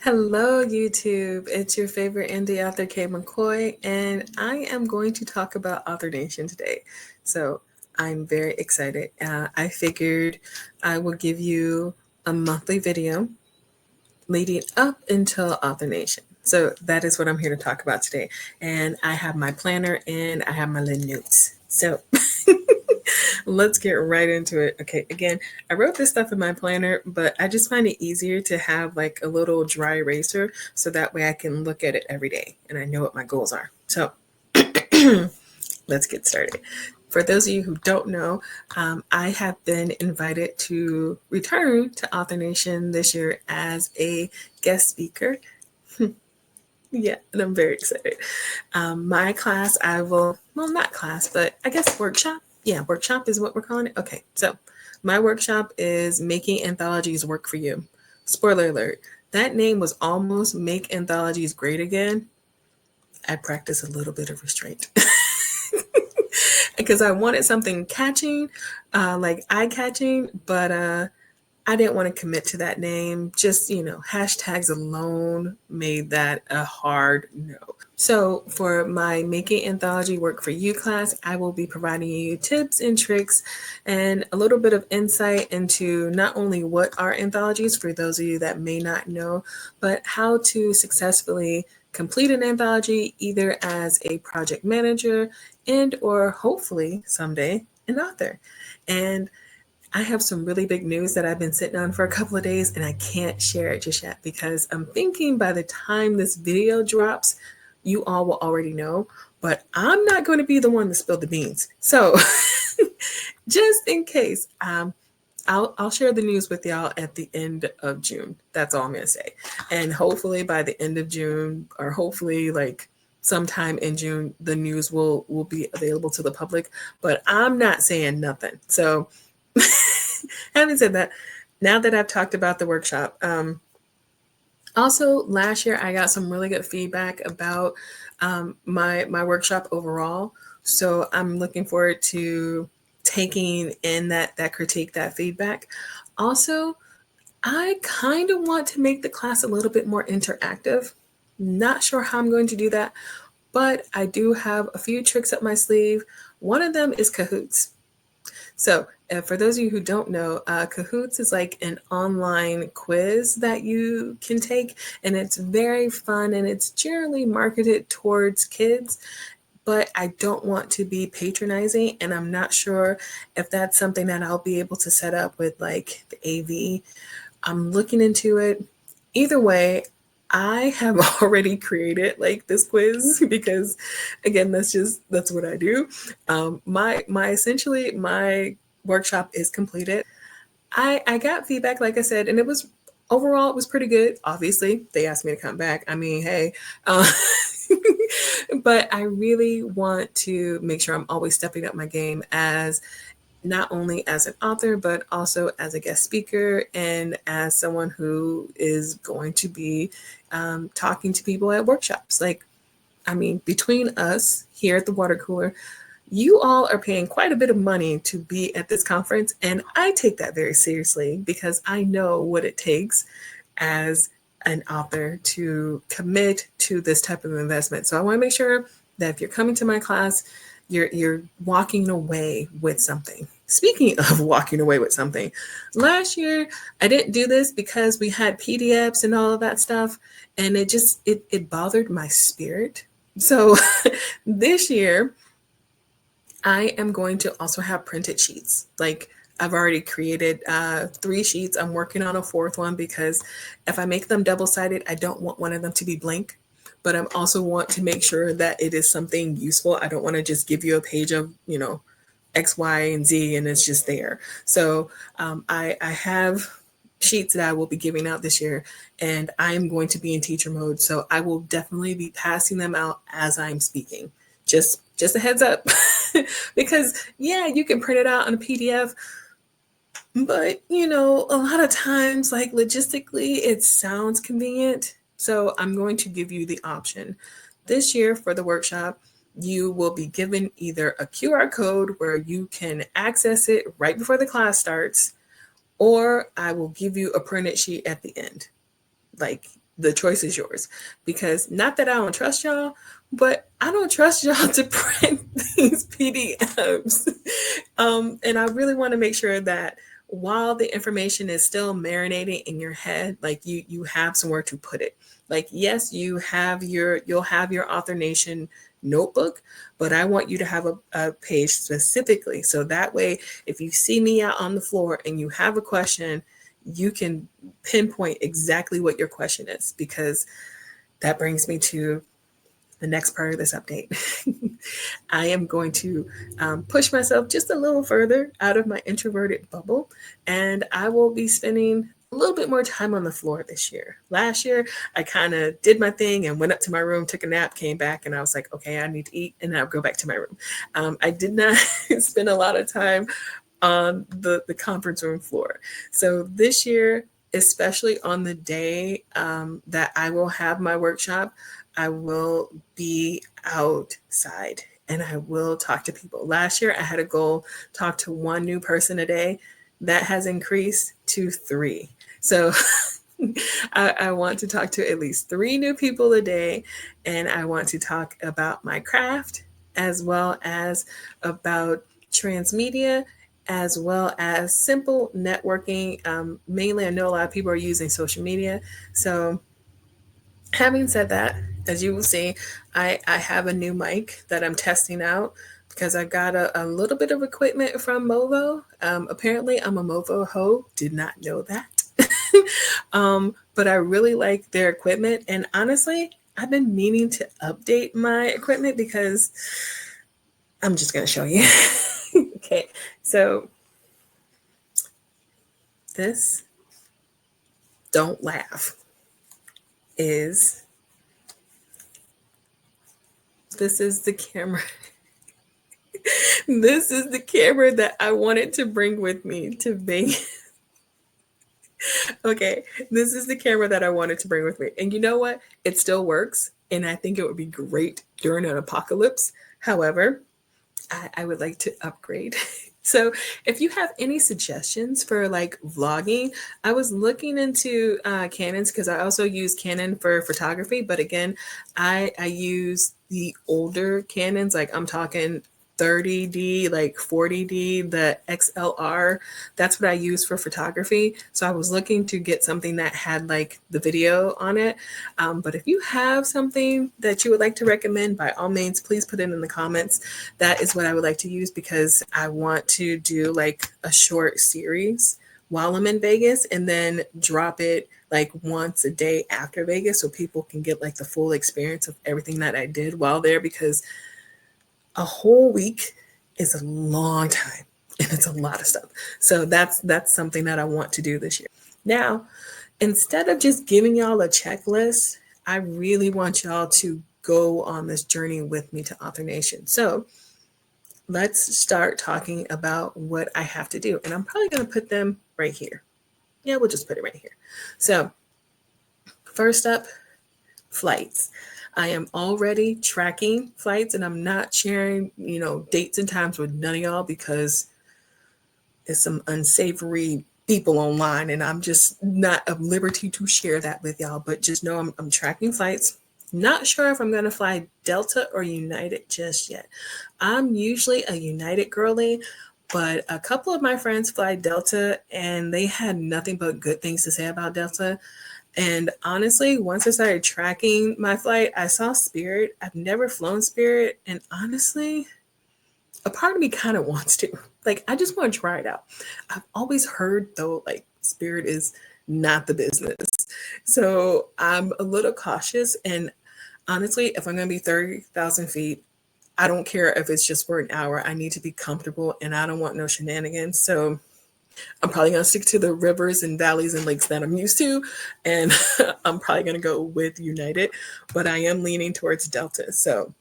Hello, YouTube. It's your favorite indie author, Kay McCoy, and I am going to talk about Author Nation today. So I'm very excited. I figured I will give you a monthly video leading up until Author Nation. So that is what I'm here to talk about today. And I have my planner and I have my little notes. So let's get right into it. Okay, again, I wrote this stuff in my planner, but I just find it easier to have like a little dry eraser so that way I can look at it every day and I know what my goals are. So let's get started. For those of you who don't know, I have been invited to return to Author Nation this year as a guest speaker. Yeah, and I'm very excited. My class, not class, but I guess workshop. Yeah, workshop is what we're calling it. Okay, so my workshop is Making Anthologies Work for You. Spoiler alert, that name was almost Make Anthologies Great Again. I practice a little bit of restraint. Because I wanted something catching, like eye catching, but I didn't want to commit to that name. Just, hashtags alone made that a hard no. So, for my Making Anthology Work for You class, I will be providing you tips and tricks and a little bit of insight into not only what are anthologies, for those of you that may not know, but how to successfully complete an anthology either as a project manager and or hopefully someday an author. And I have some really big news that I've been sitting on for a couple of days and I can't share it just yet because I'm thinking by the time this video drops, you all will already know, but I'm not going to be the one to spill the beans. So just in case, I'll share the news with y'all at the end of June. That's all I'm going to say. And hopefully by the end of June, or hopefully like sometime in June, the news will be available to the public, but I'm not saying nothing. So having said that, now that I've talked about the workshop, also last year I got some really good feedback about my workshop overall. So I'm looking forward to taking in that critique, that feedback. Also, I kind of want to make the class a little bit more interactive. Not sure how I'm going to do that, but I do have a few tricks up my sleeve. One of them is Kahoots. So, for those of you who don't know, Kahoots is like an online quiz that you can take, and it's very fun and it's generally marketed towards kids. But I don't want to be patronizing, and I'm not sure if that's something that I'll be able to set up with like the AV. I'm looking into it. Either way, I have already created like this quiz because again, that's what I do. My workshop is completed. I got feedback, like I said, and it was overall it was pretty good. Obviously, they asked me to come back. I mean, hey, but I really want to make sure I'm always stepping up my game as not only as an author, but also as a guest speaker and as someone who is going to be talking to people at workshops. Like, I mean, between us here at the water cooler, you all are paying quite a bit of money to be at this conference. And I take that very seriously because I know what it takes as an author to commit to this type of investment. So I want to make sure that if you're coming to my class, you're walking away with something. Speaking of walking away with something, last year I didn't do this because we had PDFs and all of that stuff, and it bothered my spirit. So this year I am going to also have printed sheets. Like I've already created 3 sheets. I'm working on a 4th one because if I make them double-sided, I don't want one of them to be blank. But I also want to make sure that it is something useful. I don't want to just give you a page of, X, Y, and Z, and it's just there. So I have sheets that I will be giving out this year, and I'm going to be in teacher mode. So I will definitely be passing them out as I'm speaking. Just a heads up. Because yeah, you can print it out on a PDF, but a lot of times like logistically it sounds convenient. So I'm going to give you the option. This year for the workshop, you will be given either a QR code where you can access it right before the class starts, or I will give you a printed sheet at the end. Like the choice is yours. Because not that I don't trust y'all, but I don't trust y'all to print these PDFs. And I really want to make sure that while the information is still marinating in your head, like you have somewhere to put it. Like, yes, you'll have your Author Nation notebook, but I want you to have a page specifically. So that way, if you see me out on the floor and you have a question, you can pinpoint exactly what your question is, because that brings me to the next part of this update. I am going to push myself just a little further out of my introverted bubble, and I will be spending a little bit more time on the floor this year. Last year, I kind of did my thing and went up to my room, took a nap, came back, and I was like, okay, I need to eat, and I'll go back to my room. I did not spend a lot of time on the conference room floor. So this year, especially on the day that I will have my workshop, I will be outside and I will talk to people. Last year, I had a goal, talk to one new person a day. That has increased to 3. So I want to talk to at least 3 new people a day, and I want to talk about my craft as well as about transmedia, as well as simple networking. Mainly, I know a lot of people are using social media. So having said that, as you will see, I have a new mic that I'm testing out because I got a little bit of equipment from Movo. Apparently, I'm a Movo hoe. Did not know that. But I really like their equipment. And honestly, I've been meaning to update my equipment because I'm just going to show you. Okay, so this, don't laugh, is this is the camera. This is the camera that I wanted to bring with me to Vegas. Okay, this is the camera that I wanted to bring with me. And you know what? It still works. And I think it would be great during an apocalypse. However, I would like to upgrade. So if you have any suggestions for like vlogging, I was looking into Canons because I also use Canon for photography. But again, I use the older Canons, like I'm talking 30D, like 40D, the XLR. That's what I use for photography. So I was looking to get something that had like the video on it. But if you have something that you would like to recommend, by all means, please put it in the comments. That is what I would like to use because I want to do like a short series while I'm in Vegas and then drop it like once a day after Vegas so people can get like the full experience of everything that I did while there, because a whole week is a long time and it's a lot of stuff. So that's something that I want to do this year. Now, instead of just giving y'all a checklist, I really want y'all to go on this journey with me to Author Nation. So let's start talking about what I have to do. And I'm probably going to put them right here. Yeah, we'll just put it right here. So first up, flights. I am already tracking flights and I'm not sharing, dates and times with none of y'all because there's some unsavory people online and I'm just not at liberty to share that with y'all. But just know I'm tracking flights. Not sure if I'm going to fly Delta or United just yet. I'm usually a United girly, but a couple of my friends fly Delta and they had nothing but good things to say about Delta. And honestly, once I started tracking my flight, I saw Spirit. I've never flown Spirit. And honestly, a part of me kind of wants to. Like, I just want to try it out. I've always heard, though, like, Spirit is not the business. So I'm a little cautious. And honestly, if I'm going to be 30,000 feet, I don't care if it's just for an hour. I need to be comfortable and I don't want no shenanigans. So I'm probably going to stick to the rivers and valleys and lakes that I'm used to. And I'm probably going to go with United, but I am leaning towards Delta. So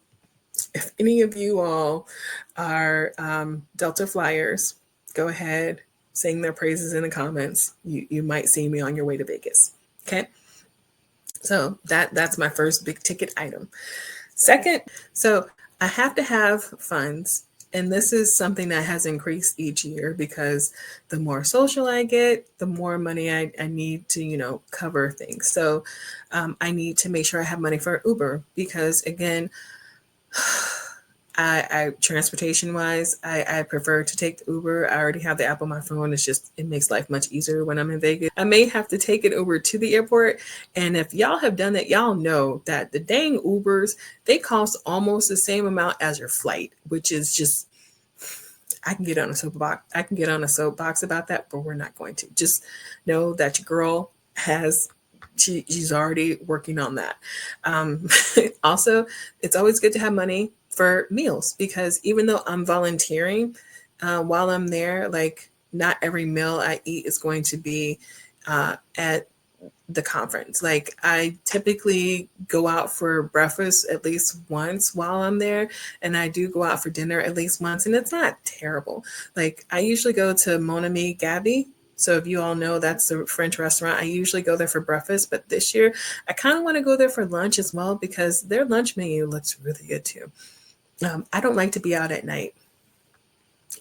if any of you all are Delta flyers, go ahead, sing their praises in the comments. You might see me on your way to Vegas. Okay. So that's my first big ticket item. Second, so I have to have funds And this is something that has increased each year because the more social I get, the more money I need to, cover things. So I need to make sure I have money for Uber because, again, I transportation wise, I prefer to take the Uber. I already have the app on my phone. It makes life much easier when I'm in Vegas. I may have to take an Uber to the airport. And if y'all have done that, y'all know that the dang Ubers, they cost almost the same amount as your flight, which is just, I can get on a soapbox. I can get on a soapbox about that, but we're not going to. Just know that your girl she's already working on that. Also, it's always good to have money for meals because even though I'm volunteering while I'm there, like not every meal I eat is going to be at the conference. Like I typically go out for breakfast at least once while I'm there, and I do go out for dinner at least once, and it's not terrible. Like I usually go to Mon Ami Gabi. So if you all know, that's the French restaurant. I usually go there for breakfast, but this year I kind of want to go there for lunch as well because their lunch menu looks really good too. I don't like to be out at night.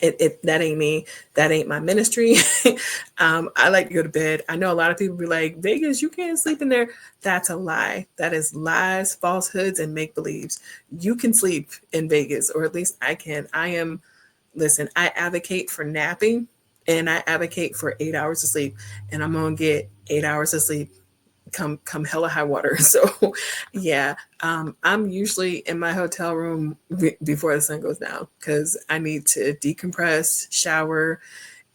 That ain't me. That ain't my ministry. I like to go to bed. I know a lot of people be like, Vegas, you can't sleep in there. That's a lie. That is lies, falsehoods, and make believes. You can sleep in Vegas, or at least I can. Listen, I advocate for napping and I advocate for 8 hours of sleep, and I'm gonna get 8 hours of sleep come hella high water. So yeah, I'm usually in my hotel room before the sun goes down because I need to decompress, shower,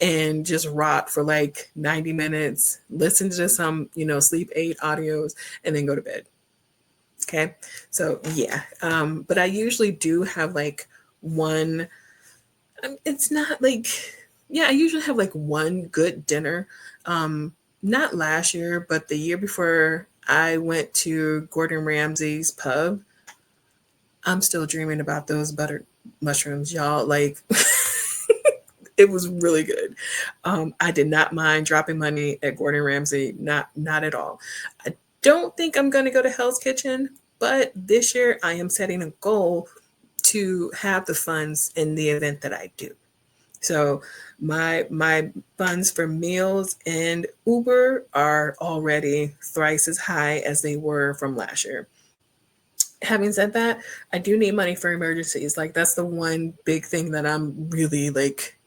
and just rot for like 90 minutes, listen to some, sleep aid audios, and then go to bed. Okay. So yeah. But I usually do have like one, it's not like, yeah, I usually have like one good dinner. Not last year, but the year before I went to Gordon Ramsay's pub. I'm still dreaming about those buttered mushrooms, y'all. Like, it was really good. I did not mind dropping money at Gordon Ramsay, not at all. I don't think I'm going to go to Hell's Kitchen, but this year I am setting a goal to have the funds in the event that I do. So my funds for meals and Uber are already thrice as high as they were from last year. Having said that, I do need money for emergencies. Like that's the one big thing that I'm really like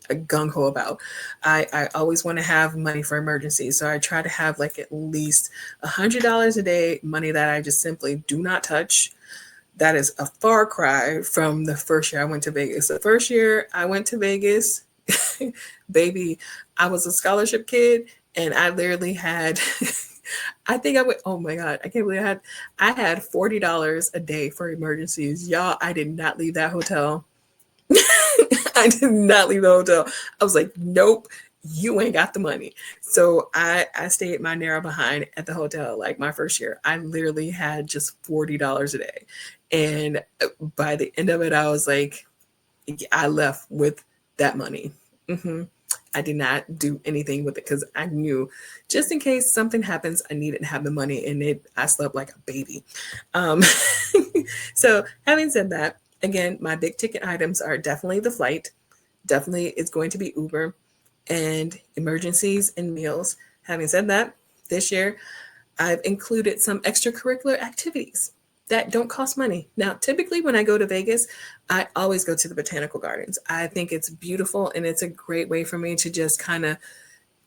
gung ho about. I always want to have money for emergencies. So I try to have like at least $100 a day, money that I just simply do not touch. That is a far cry from the first year I went to Vegas. The first year I went to Vegas, baby, I was a scholarship kid and I literally had I think I went, oh my God, I can't believe I had $40 a day for emergencies. Y'all, I did not leave that hotel. I did not leave the hotel. I was like, nope, you ain't got the money. So I stayed my narrow behind at the hotel like my first year. I literally had just $40 a day. And by the end of it, I was like, I left with that money. I did not do anything with it because I knew just in case something happens, I needed to have the money, and I slept like a baby. So having said that, again, my big ticket items are definitely the flight. Definitely it's going to be Uber and emergencies and meals. Having said that, this year I've included some extracurricular activities that don't cost money. Now, typically when I go to Vegas, I always go to the botanical gardens. I think it's beautiful and it's a great way for me to just kind of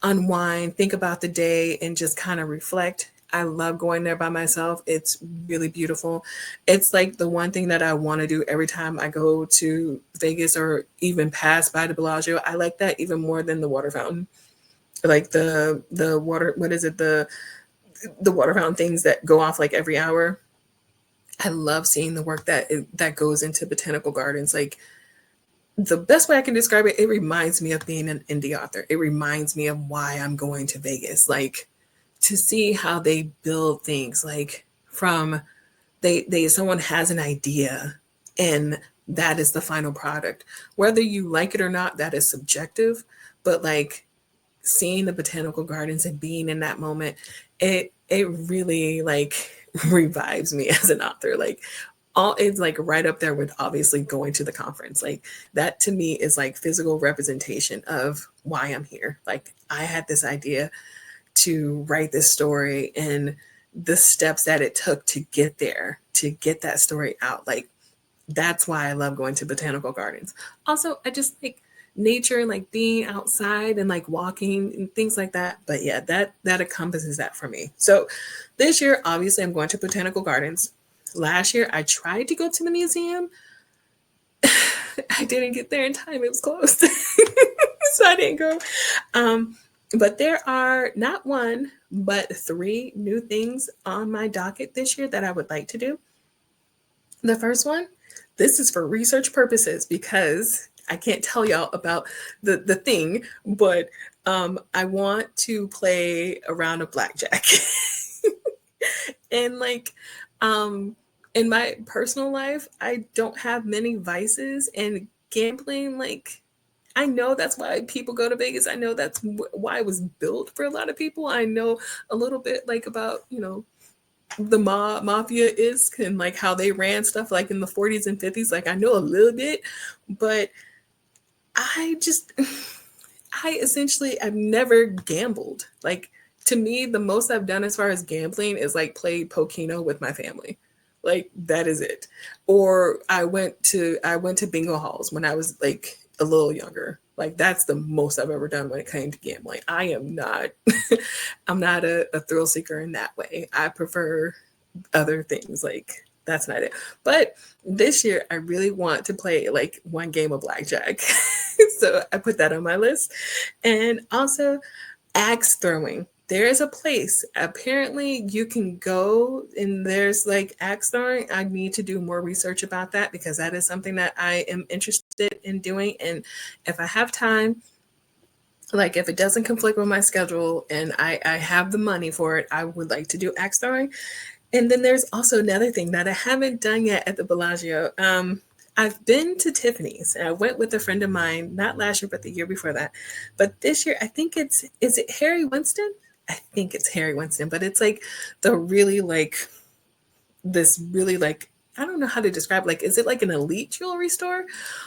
unwind, think about the day, and just kind of reflect. I love going there by myself. It's really beautiful. It's like the one thing that I want to do every time I go to Vegas or even pass by the Bellagio. I like that even more than the water fountain. Like the water, what is it? The water fountain things that go off like every hour. I love seeing the work that goes into botanical gardens. Like the best way I can describe it, it reminds me of being an indie author. It reminds me of why I'm going to Vegas. Like to see how they build things, like from someone has an idea and that is the final product. Whether you like it or not, that is subjective. But like seeing the botanical gardens and being in that moment, it really like revives me as an author. Like all it's like right up there with obviously going to the conference. Like that to me is like physical representation of why I'm here. Like I had this idea to write this story and the steps that it took to get there, to get that story out. Like that's why I love going to botanical gardens. Also, I just like nature and like being outside and like walking and things like that. But yeah, that encompasses that for me. So this year, obviously, I'm going to botanical gardens. Last year, I tried to go to the museum. I didn't get there in time. It was closed. So I didn't go. But there are not one, but three new things on my docket this year that I would like to do. The first one, this is for research purposes because I can't tell y'all about the thing, but I want to play a round of blackjack. And like in my personal life, I don't have many vices, and gambling, like I know that's why people go to Vegas. I know that's why it was built for a lot of people. I know a little bit like about, the mafia is and like how they ran stuff like in the 40s and 50s. Like I know a little bit, but I just I essentially I've never gambled. Like to me, the most I've done as far as gambling is like play Pokeno with my family. Like that is it. Or I went to bingo halls when I was like a little younger. Like that's the most I've ever done when it came to gambling. I am not I'm not a thrill seeker in that way. I prefer other things. Like that's not it. But this year I really want to play like one game of blackjack. So I put that on my list. And also axe throwing. There is a place. Apparently, you can go and there's like axe throwing. I need to do more research about that because that is something that I am interested in doing. And if I have time, like if it doesn't conflict with my schedule and I have the money for it, I would like to do axe throwing. And then there's also another thing that I haven't done yet at the Bellagio. I've been to Tiffany's and I went with a friend of mine, not last year, but the year before that. But this year, I think is it Harry Winston? I think it's Harry Winston, but it's like the really like this really like I don't know how to describe it. Like, is it like an elite jewelry store?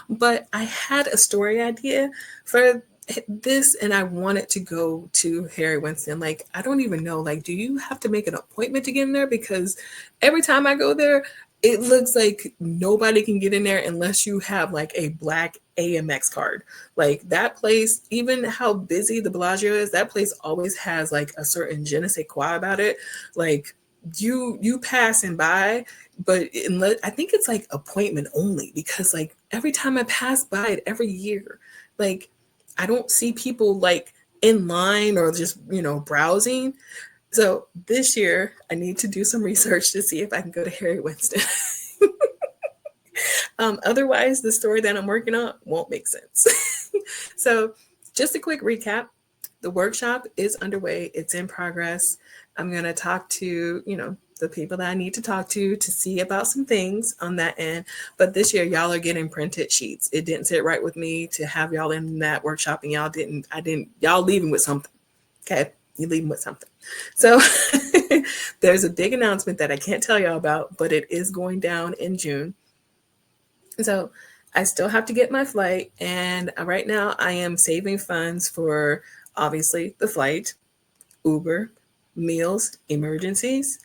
But I had a story idea for this and I wanted to go to Harry Winston. Like, I don't even know. Like, do you have to make an appointment to get in there? Because every time I go there, it looks like nobody can get in there unless you have like a black AMX card. Like that place, even how busy the Bellagio is, that place always has like a certain je ne sais quoi about it. Like you passing by, but I think it's like appointment only because like every time I pass by it every year, like I don't see people like in line or just, browsing. So this year I need to do some research to see if I can go to Harry Winston. Otherwise, the story that I'm working on won't make sense. So just a quick recap. The workshop is underway. It's in progress. I'm going to talk to, the people that I need to talk to see about some things on that end. But this year, y'all are getting printed sheets. It didn't sit right with me to have y'all in that workshop and y'all leaving with something. Okay. You leaving with something. So there's a big announcement that I can't tell y'all about, but it is going down in June. So I still have to get my flight. And right now I am saving funds for obviously the flight, Uber, meals, emergencies,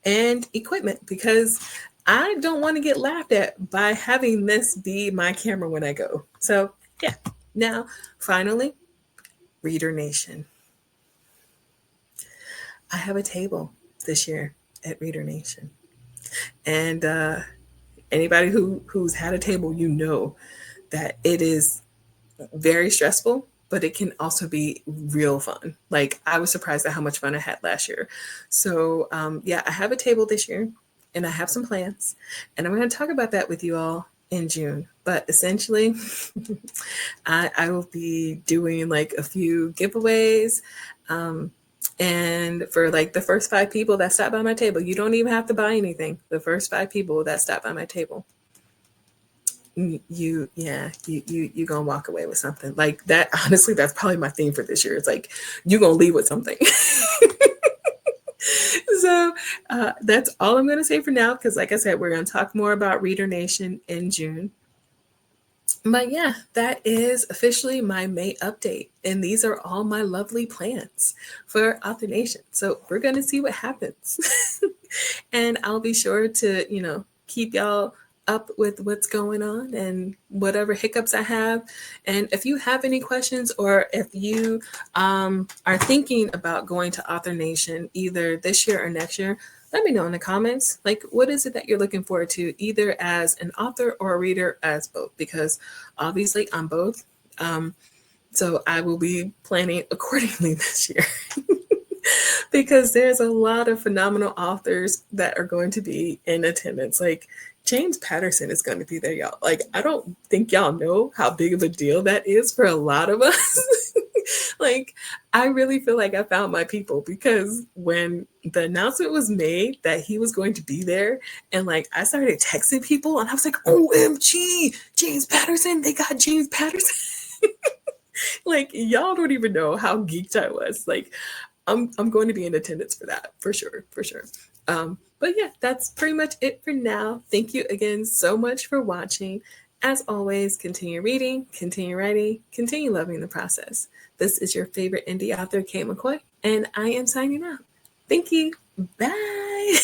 and equipment because I don't want to get laughed at by having this be my camera when I go. So yeah, now finally, Reader Nation. I have a table this year at Reader Nation. And anybody who's had a table, that it is very stressful, but it can also be real fun. Like I was surprised at how much fun I had last year. So yeah, I have a table this year and I have some plans and I'm going to talk about that with you all in June. But essentially, I will be doing like a few giveaways. And for like the first 5 people that stop by my table, you don't even have to buy anything. The first 5 people that stop by my table, you gonna walk away with something like that. Honestly, that's probably my theme for this year. It's like you gonna leave with something. So that's all I'm going to say for now, because like I said, we're going to talk more about Reader Nation in June. But yeah, that is officially my May update. And these are all my lovely plans for Author Nation. So we're going to see what happens. And I'll be sure to, keep y'all up with what's going on and whatever hiccups I have. And if you have any questions, or if you are thinking about going to Author Nation either this year or next year, let me know in the comments. Like, what is it that you're looking forward to, either as an author or a reader, as both? Because obviously I'm both. So I will be planning accordingly this year. Because there's a lot of phenomenal authors that are going to be in attendance. Like, James Patterson is going to be there, y'all. Like, I don't think y'all know how big of a deal that is for a lot of us. Like, I really feel like I found my people, because when the announcement was made that he was going to be there, and like I started texting people, and I was like, OMG, James Patterson, they got James Patterson. Like, y'all don't even know how geeked I was. Like, I'm going to be in attendance for that, for sure, for sure. But yeah, that's pretty much it for now. Thank you again so much for watching. As always, continue reading, continue writing, continue loving the process. This is your favorite indie author, Kate McCoy, and I am signing out. Thank you. Bye.